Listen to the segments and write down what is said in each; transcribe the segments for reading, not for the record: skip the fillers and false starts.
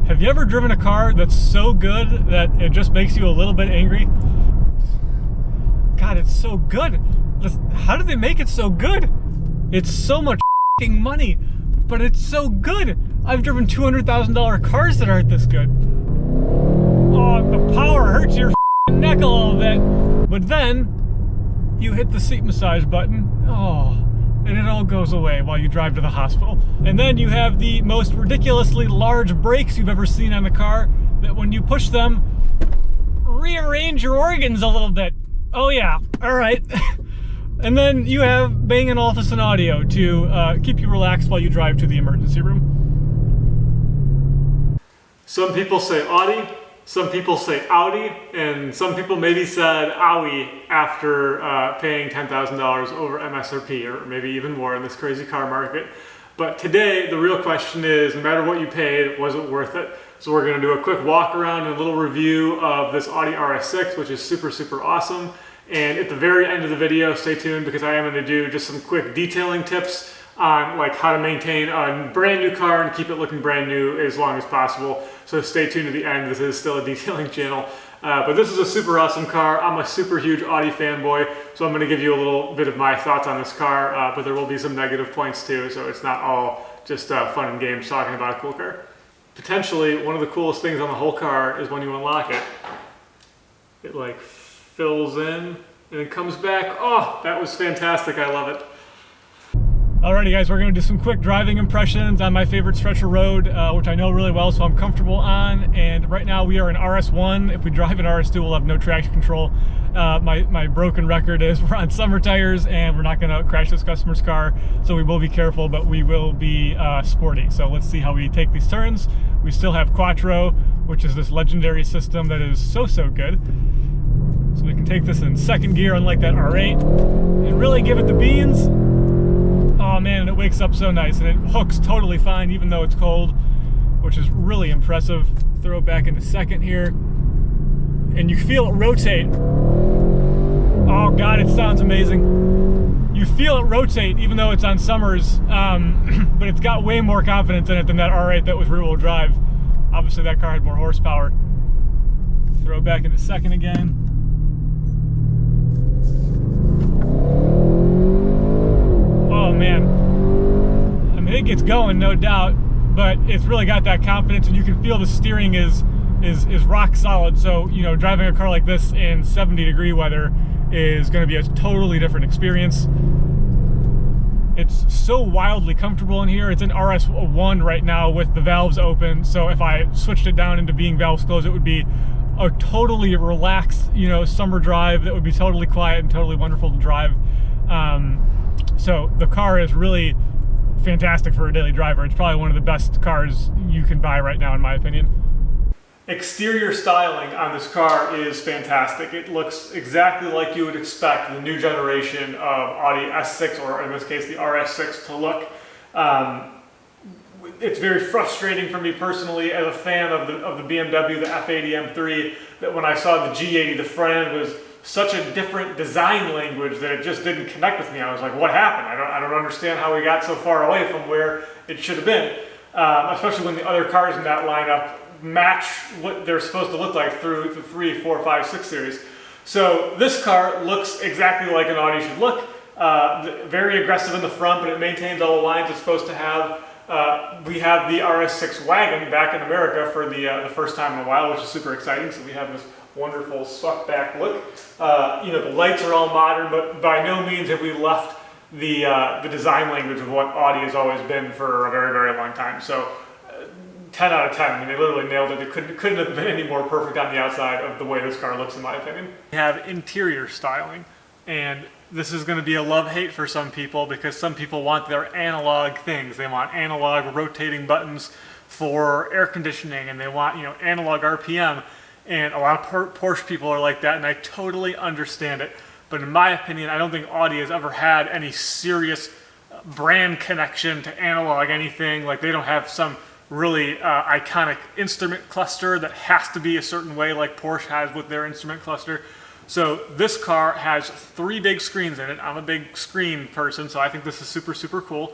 Have you ever driven a car that's so good that it just makes you a little bit angry? God, it's so good. How did they make it so good? It's so much money, but it's so good. I've driven $200,000 cars that aren't this good. Oh, the power hurts your neck a little bit. But then you hit the seat massage button. Oh. And it all goes away while you drive to the hospital. And then you have the most ridiculously large brakes you've ever seen on the car that when you push them, rearrange your organs a little bit. Oh yeah, all right. And then you have Bang & Olufsen audio to keep you relaxed while you drive to the emergency room. Some people say Audi, some people say Audi, and some people maybe said Owie after paying $10,000 over MSRP, or maybe even more in this crazy car market. But today, the real question is, no matter what you paid, was it worth it? So we're gonna do a quick walk around and a little review of this Audi RS6, which is super, super awesome. And at the very end of the video, stay tuned because I am gonna do just some quick detailing tips on like how to maintain a brand new car and keep it looking brand new as long as possible. So stay tuned to the end. This is still a detailing channel. But this is a super awesome car. I'm a super huge Audi fanboy, so I'm gonna give you a little bit of my thoughts on this car, but there will be some negative points too, so it's not all just fun and games talking about a cool car. Potentially, one of the coolest things on the whole car is when you unlock it. It like fills in and it comes back. Oh, that was fantastic, I love it. Alrighty guys, we're gonna do some quick driving impressions on my favorite stretch of road, which I know really well, so I'm comfortable on. And right now we are in RS1. If we drive in RS2, we'll have no traction control. My broken record is we're on summer tires and we're not gonna crash this customer's car, so we will be careful, but we will be sporty. So let's see how we take these turns. We still have Quattro, which is this legendary system that is so good. So we can take this in second gear, unlike that R8, and really give it the beans. Oh man, and it wakes up so nice, and it hooks totally fine even though it's cold, which is really impressive. Throw it back into second here, and you feel it rotate. Oh God, it sounds amazing. You feel it rotate even though it's on Summers, but it's got way more confidence in it than that R8 that was rear-wheel drive. Obviously that car had more horsepower. Throw it back into second again. Oh man, I mean it gets going, no doubt, but it's really got that confidence, and you can feel the steering is rock solid. So you know, driving a car like this in 70-degree weather is going to be a totally different experience. It's so wildly comfortable in here. It's in RS1 right now with the valves open, so if I switched it down into being valves closed, it would be a totally relaxed, you know, summer drive that would be totally quiet and totally wonderful to drive. So the car is really fantastic for a daily driver. It's probably one of the best cars you can buy right now, in my opinion. Exterior styling on this car is fantastic. It looks exactly like you would expect the new generation of Audi S6, or in this case the RS6, to look. It's very frustrating for me personally as a fan of the BMW, the F80 M3, that when I saw the G80, the front end was such a different design language that it just didn't connect with me. I was like, what happened? I don't understand how we got so far away from where it should have been, especially when the other cars in that lineup match what they're supposed to look like through the 3, 4, 5, 6 series. So this car looks exactly like an Audi should look. Very aggressive in the front, but it maintains all the lines it's supposed to have. We have the RS6 wagon back in America for the first time in a while, which is super exciting. So we have this wonderful swept back look. You know, the lights are all modern, but by no means have we left the design language of what Audi has always been for a very, very long time. So 10 out of 10. I mean, they literally nailed it. It couldn't have been any more perfect on the outside of the way this car looks, in my opinion. We have interior styling, and this is going to be a love-hate for some people because some people want their analog things. They want analog rotating buttons for air conditioning, and they want, you know, analog RPM. And a lot of Porsche people are like that, and I totally understand it. But in my opinion, I don't think Audi has ever had any serious brand connection to analog anything. Like, they don't have some really iconic instrument cluster that has to be a certain way like Porsche has with their instrument cluster. So this car has 3 big screens in it. I'm a big screen person, so I think this is super, super cool.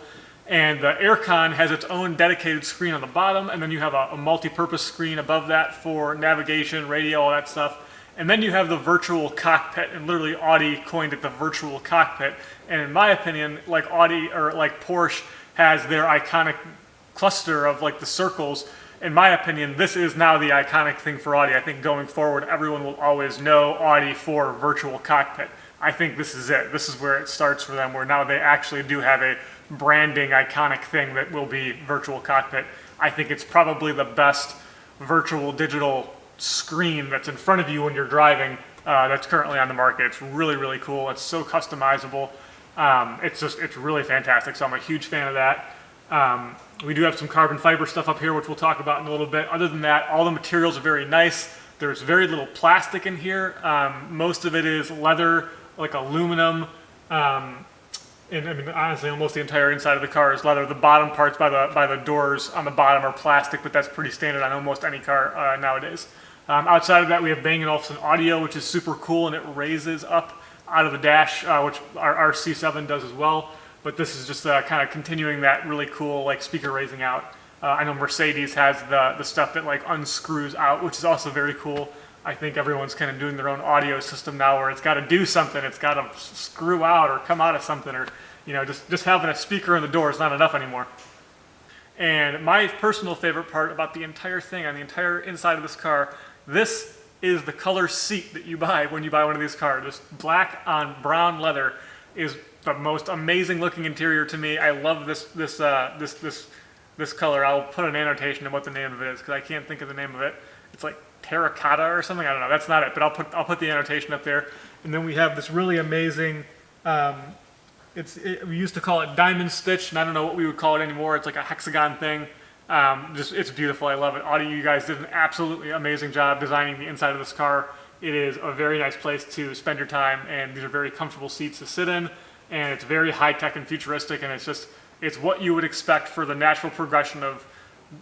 And the aircon has its own dedicated screen on the bottom, and then you have a multi-purpose screen above that for navigation, radio, all that stuff. And then you have the virtual cockpit, and literally Audi coined it the virtual cockpit. And in my opinion, like Audi or like Porsche has their iconic cluster of like the circles, in my opinion, this is now the iconic thing for Audi. I think going forward, everyone will always know Audi for virtual cockpit. I think this is it. This is where it starts for them, where now they actually do have a branding iconic thing that will be virtual cockpit. I think it's probably the best virtual digital screen that's in front of you when you're driving that's currently on the market. It's really, really cool. It's so customizable. It's really fantastic. So I'm a huge fan of that. We do have some carbon fiber stuff up here, which we'll talk about in a little bit. Other than that, all the materials are very nice. There's very little plastic in here. Most of it is leather, like aluminum. And I mean, honestly, almost the entire inside of the car is leather. The bottom parts by the doors on the bottom are plastic, but that's pretty standard on almost any car nowadays. Outside of that, we have Bang & Olufsen audio, which is super cool, and it raises up out of the dash, which our C7 does as well. But this is just kind of continuing that really cool like speaker raising out. I know Mercedes has the stuff that like unscrews out, which is also very cool. I think everyone's kind of doing their own audio system now where it's got to do something. It's got to screw out or come out of something, or just having a speaker in the door is not enough anymore. And my personal favorite part about the entire thing, on the entire inside of this car, this is the color seat that you buy when you buy one of these cars. This black on brown leather is the most amazing looking interior to me. I love this color. I'll put an annotation of what the name of it is because I can't think of the name of it. It's like terracotta or something. I don't know. That's not it, but I'll put the annotation up there. And then we have this really amazing. We used to call it diamond stitch, and I don't know what we would call it anymore. It's like a hexagon thing. It's beautiful. I love it. Audi, you guys did an absolutely amazing job designing the inside of this car. It is a very nice place to spend your time, and these are very comfortable seats to sit in, and it's very high-tech and futuristic, and it's what you would expect for the natural progression of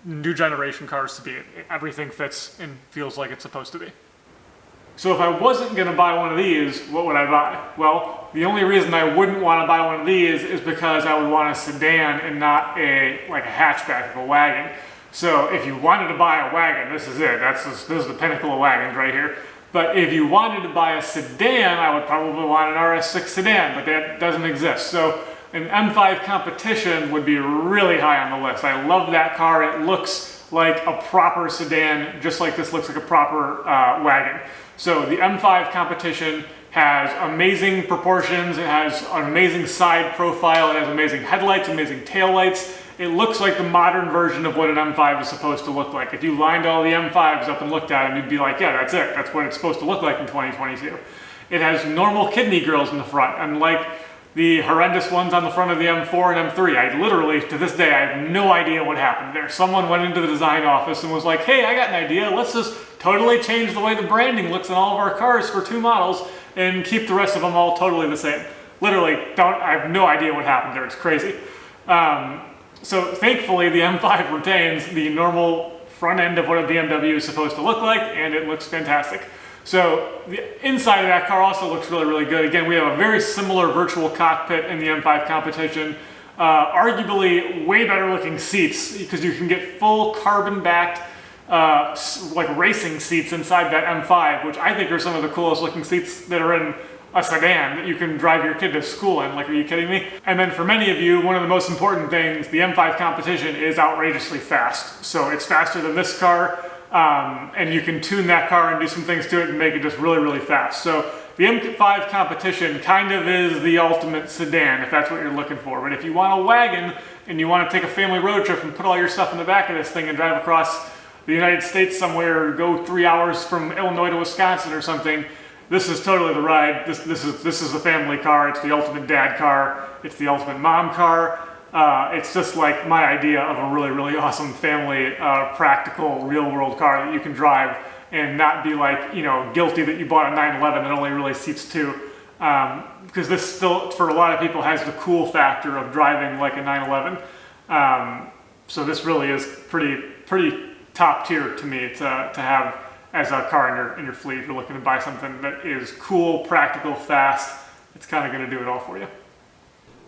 new generation cars to be. Everything fits and feels like it's supposed to be. So if I wasn't going to buy one of these, what would I buy? Well, the only reason I wouldn't want to buy one of these is because I would want a sedan and not a hatchback, like a wagon. So if you wanted to buy a wagon, this is it. This is the pinnacle of wagons right here. But if you wanted to buy a sedan, I would probably want an RS6 sedan, but that doesn't exist. So an M5 competition would be really high on the list. I love that car. It looks like a proper sedan, just like this looks like a proper wagon. So the M5 competition has amazing proportions. It has an amazing side profile. It has amazing headlights, amazing taillights. It looks like the modern version of what an M5 is supposed to look like. If you lined all the M5s up and looked at them, you'd be like, yeah, that's it. That's what it's supposed to look like in 2022. It has normal kidney grills in the front, unlike the horrendous ones on the front of the M4 and M3. I literally, to this day, I have no idea what happened there. Someone went into the design office and was like, hey, I got an idea. Let's just totally change the way the branding looks on all of our cars for 2 models and keep the rest of them all totally the same. Literally, I have no idea what happened there. It's crazy. So thankfully, the M5 retains the normal front end of what a BMW is supposed to look like, and it looks fantastic. So the inside of that car also looks really, really good. Again, we have a very similar virtual cockpit in the M5 competition. Arguably way better looking seats because you can get full carbon backed like racing seats inside that M5, which I think are some of the coolest looking seats that are in a sedan that you can drive your kid to school in. Like, are you kidding me? And then for many of you, one of the most important things, the M5 competition is outrageously fast. So it's faster than this car. And you can tune that car and do some things to it and make it just really, really fast. So the M5 competition kind of is the ultimate sedan, if that's what you're looking for. But if you want a wagon and you want to take a family road trip and put all your stuff in the back of this thing and drive across the United States somewhere, or go 3 hours from Illinois to Wisconsin or something, this is totally the ride. This is a family car. It's the ultimate dad car. It's the ultimate mom car. It's just like my idea of a really, really awesome family, practical, real-world car that you can drive and not be like, guilty that you bought a 911 that only really seats 2. Because this still, for a lot of people, has the cool factor of driving like a 911. So this really is pretty top tier to me to have as a car in your fleet. If you're looking to buy something that is cool, practical, fast, it's kind of going to do it all for you.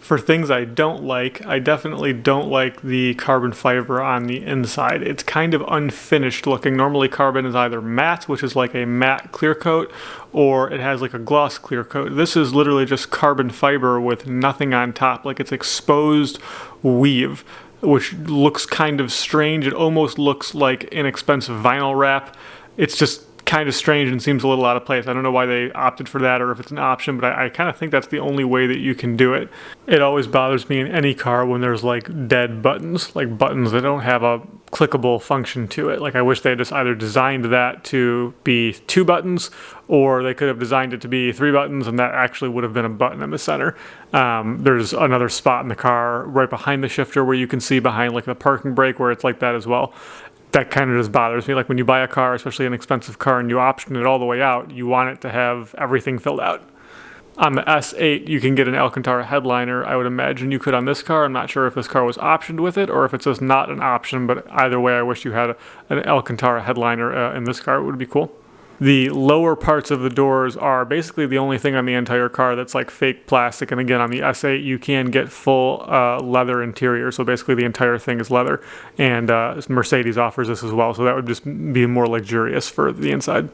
For things I don't like, I definitely don't like the carbon fiber on the inside. It's kind of unfinished looking. Normally carbon is either matte, which is like a matte clear coat, or it has like a gloss clear coat. This is literally just carbon fiber with nothing on top, like it's exposed weave, which looks kind of strange. It almost looks like inexpensive vinyl wrap. It's just kind of strange and seems a little out of place. I don't know why they opted for that or if it's an option, but I kind of think that's the only way that you can do it. It always bothers me in any car when there's like dead buttons, like buttons that don't have a clickable function to it. Like I wish they had just either designed that to be 2 buttons, or they could have designed it to be 3 buttons and that actually would have been a button in the center. There's another spot in the car right behind the shifter where you can see behind like the parking brake where it's like that as well. That kind of just bothers me. Like when you buy a car, especially an expensive car, and you option it all the way out, you want it to have everything filled out. On the S8, you can get an Alcantara headliner. I would imagine you could on this car. I'm not sure if this car was optioned with it or if it's just not an option, but either way, I wish you had an Alcantara headliner in this car. It would be cool. The lower parts of the doors are basically the only thing on the entire car that's like fake plastic. And again, on the S8, you can get full leather interior. So basically the entire thing is leather. And Mercedes offers this as well. So that would just be more luxurious for the inside.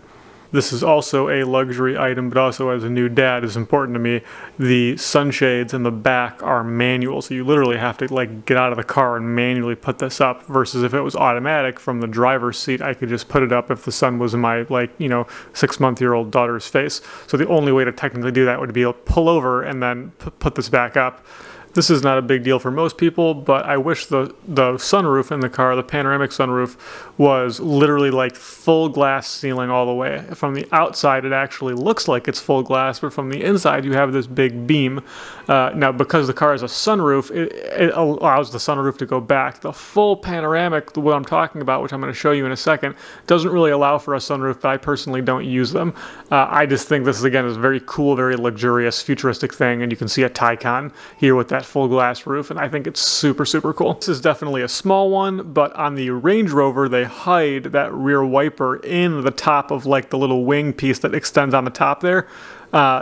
This is also a luxury item, but also as a new dad is important to me. The sunshades in the back are manual, so you literally have to like get out of the car and manually put this up, versus if it was automatic from the driver's seat, I could just put it up if the sun was in my 6-month-old daughter's face. So the only way to technically do that would be to pull over and then put this back up. This is not a big deal for most people, but I wish the sunroof in the car, the panoramic sunroof, was literally like full glass ceiling all the way. From the outside, it actually looks like it's full glass, but from the inside, you have this big beam. Now, because the car has a sunroof, it allows the sunroof to go back. The full panoramic, what I'm talking about, which I'm going to show you in a second, doesn't really allow for a sunroof, but I personally don't use them. I just think this is, again, is a very cool, very luxurious, futuristic thing, and you can see a Taycan here with that full glass roof, and I think it's super, super cool. This is definitely a small one, but on the Range Rover, they hide that rear wiper in the top of like the little wing piece that extends on the top there.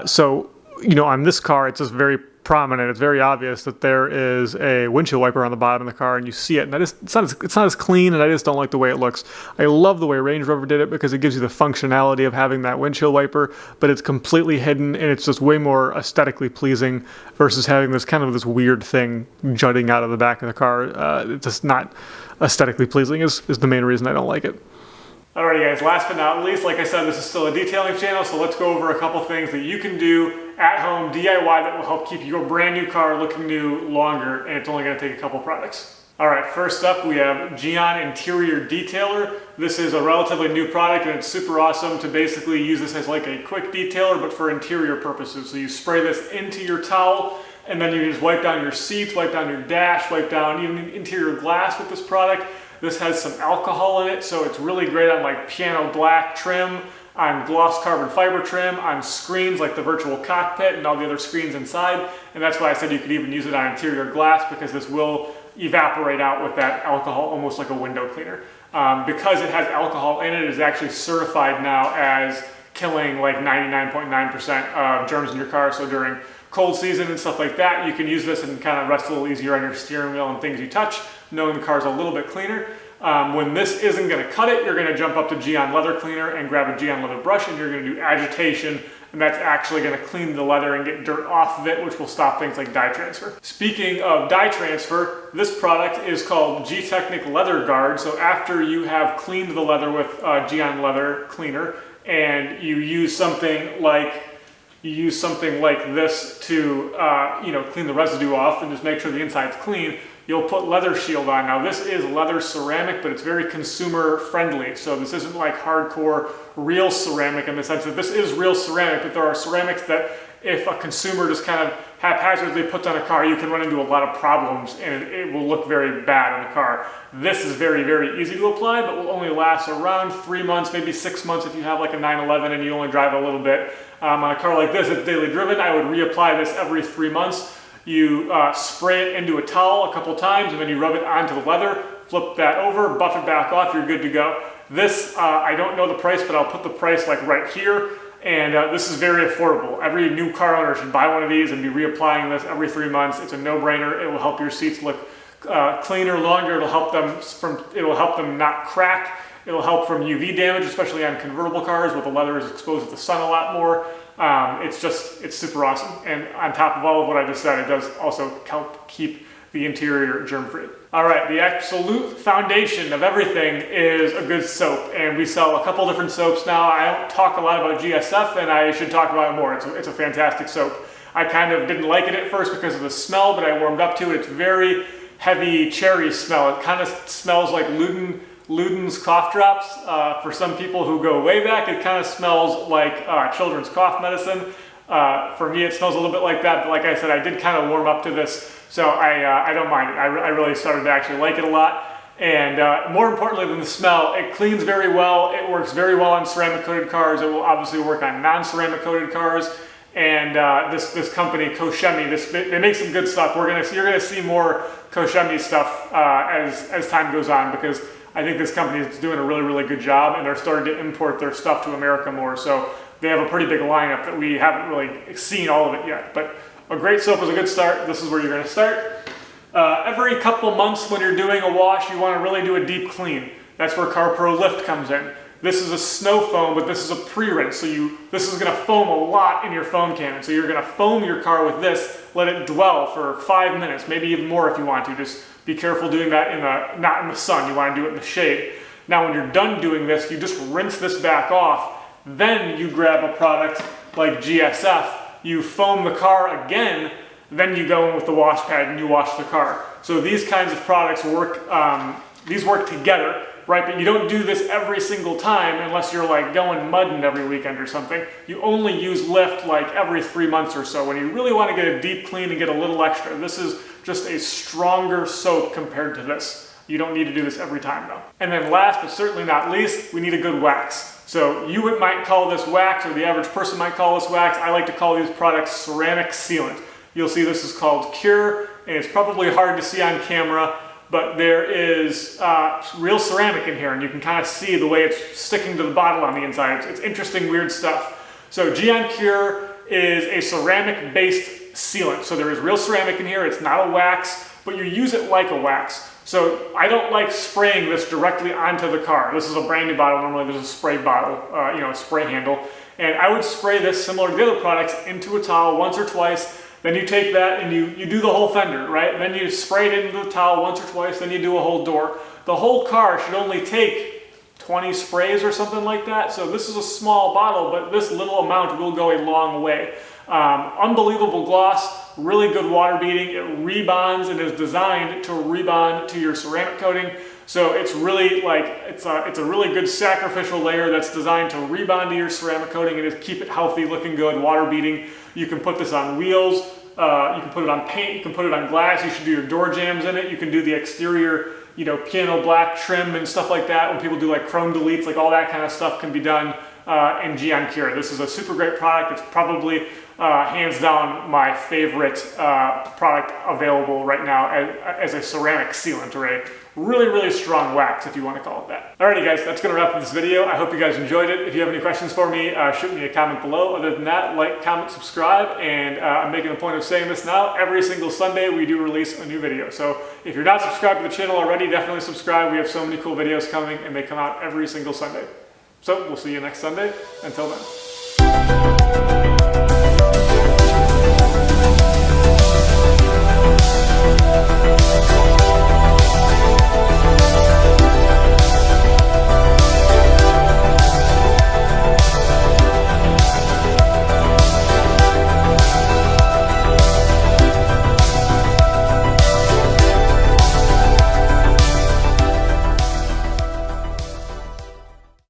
So, on this car, it's just very prominent. It's very obvious that there is a windshield wiper on the bottom of the car, and you see it, and it's not as clean, and I just don't like the way it looks. I love the way Range Rover did it because it gives you the functionality of having that windshield wiper, but it's completely hidden, and it's just way more aesthetically pleasing versus having this kind of this weird thing jutting out of the back of the car. It's just not aesthetically pleasing is the main reason I don't like it. Alrighty guys, last but not least, like I said, this is still a detailing channel, so let's go over a couple things that you can do at home, DIY, that will help keep your brand new car looking new longer, and it's only going to take a couple products. Alright, first up we have Geon Interior Detailer. This is a relatively new product, and it's super awesome to basically use this as like a quick detailer, but for interior purposes. So you spray this into your towel, and then you just wipe down your seats, wipe down your dash, wipe down even interior glass with this product. This has some alcohol in it, so it's really great on like piano black trim, on gloss carbon fiber trim, on screens like the virtual cockpit and all the other screens inside. And that's why I said you could even use it on interior glass, because this will evaporate out with that alcohol, almost like a window cleaner. Because it has alcohol in it, it is actually certified now as killing like 99.9% of germs in your car. So during cold season and stuff like that, you can use this and kind of rest a little easier on your steering wheel and things you touch, knowing the car's a little bit cleaner. When this isn't going to cut it, you're going to jump up to Geon Leather Cleaner and grab a Geon Leather brush, and you're going to do agitation, and that's actually going to clean the leather and get dirt off of it, which will stop things like dye transfer. Speaking of dye transfer, this product is called G-Technic Leather Guard. So after you have cleaned the leather with Geon Leather Cleaner, and you use something like this to clean the residue off and just make sure the inside's clean, you'll put Leather Shield on. Now this is leather ceramic, but it's very consumer friendly. So this isn't like hardcore real ceramic in the sense that this is real ceramic, but there are ceramics that if a consumer just kind of haphazardly puts on a car, you can run into a lot of problems and it will look very bad on the car. This is very, very easy to apply, but will only last around 3 months, maybe 6 months if you have like a 911 and you only drive a little bit. On a car like this, it's daily driven, I would reapply this every 3 months. You spray it into a towel a couple times, and then you rub it onto the leather, flip that over, buff it back off, you're good to go. This, I don't know the price, but I'll put the price like right here. And this is very affordable. Every new car owner should buy one of these and be reapplying this every 3 months. It's a no-brainer. It will help your seats look cleaner, longer. It'll help them not crack. It'll help from UV damage, especially on convertible cars where the leather is exposed to the sun a lot more. It's super awesome. And on top of all of what I just said, it does also help keep the interior germ-free. All right, the absolute foundation of everything is a good soap, and we sell a couple different soaps now. I don't talk a lot about GSF, and I should talk about it more. It's a fantastic soap. I kind of didn't like it at first because of the smell, but I warmed up to it. It's very heavy cherry smell. It kind of smells like Luden's cough drops. For some people who go way back, it kind of smells like children's cough medicine. For me, it smells a little bit like that, but like I said, I did kind of warm up to this, so I don't mind it. I really started to actually like it a lot. And more importantly than the smell, it cleans very well. It works very well on ceramic coated cars. It will obviously work on non-ceramic coated cars. And this company, Koshemi, they make some good stuff. You're gonna see more Koshemi stuff as time goes on, because I think this company is doing a really, really good job, and they're starting to import their stuff to America more. So they have a pretty big lineup that we haven't really seen all of it yet. But a great soap is a good start. This is where you're gonna start. Every couple months when you're doing a wash, you wanna really do a deep clean. That's where CarPro Lift comes in. This is a snow foam, but this is a pre-rinse. So this is gonna foam a lot in your foam cannon. So you're gonna foam your car with this, let it dwell for 5 minutes, maybe even more if you want to. Just be careful doing that not in the sun. You wanna do it in the shade. Now when you're done doing this, you just rinse this back off. Then you grab a product like GSF, you foam the car again, then you go in with the wash pad and you wash the car. So these kinds of products work, these work together, right? But you don't do this every single time unless you're like going mudding every weekend or something. You only use Lift like every 3 months or so when you really want to get a deep clean and get a little extra. This is just a stronger soap compared to this. You don't need to do this every time though. And then last but certainly not least, we need a good wax. So you might call this wax, or the average person might call this wax. I like to call these products ceramic sealant. You'll see this is called Cure, and it's probably hard to see on camera, but there is real ceramic in here, and you can kind of see the way it's sticking to the bottle on the inside. It's interesting, weird stuff. So Gion Cure is a ceramic-based sealant. So there is real ceramic in here. It's not a wax, but you use it like a wax. So I don't like spraying this directly onto the car. This is a brand new bottle. Normally there's a spray bottle, a spray handle. And I would spray this similar to the other products into a towel once or twice. Then you take that and you do the whole fender, right? Then you spray it into the towel once or twice. Then you do a whole door. The whole car should only take 20 sprays or something like that. So this is a small bottle, but this little amount will go a long way. Unbelievable gloss. Really good water beating. It rebonds and is designed to rebond to your ceramic coating. So it's really it's a really good sacrificial layer that's designed to rebound to your ceramic coating and to keep it healthy, looking good, water beating. You can put this on wheels. You can put it on paint. You can put it on glass. You should do your door jambs in it. You can do the exterior, piano black trim and stuff like that. When people do like chrome deletes, like all that kind of stuff can be done in Gion Cure. This is a super great product. It's probably hands down my favorite product available right now as a ceramic sealant, or a really, really strong wax, if you want to call it that. Alrighty guys, that's going to wrap up this video. I hope you guys enjoyed it. If you have any questions for me, shoot me a comment below. Other than that, like, comment, subscribe, and I'm making a point of saying this now. Every single Sunday we do release a new video. So if you're not subscribed to the channel already, definitely subscribe. We have so many cool videos coming, and they come out every single Sunday. So we'll see you next Sunday. Until then.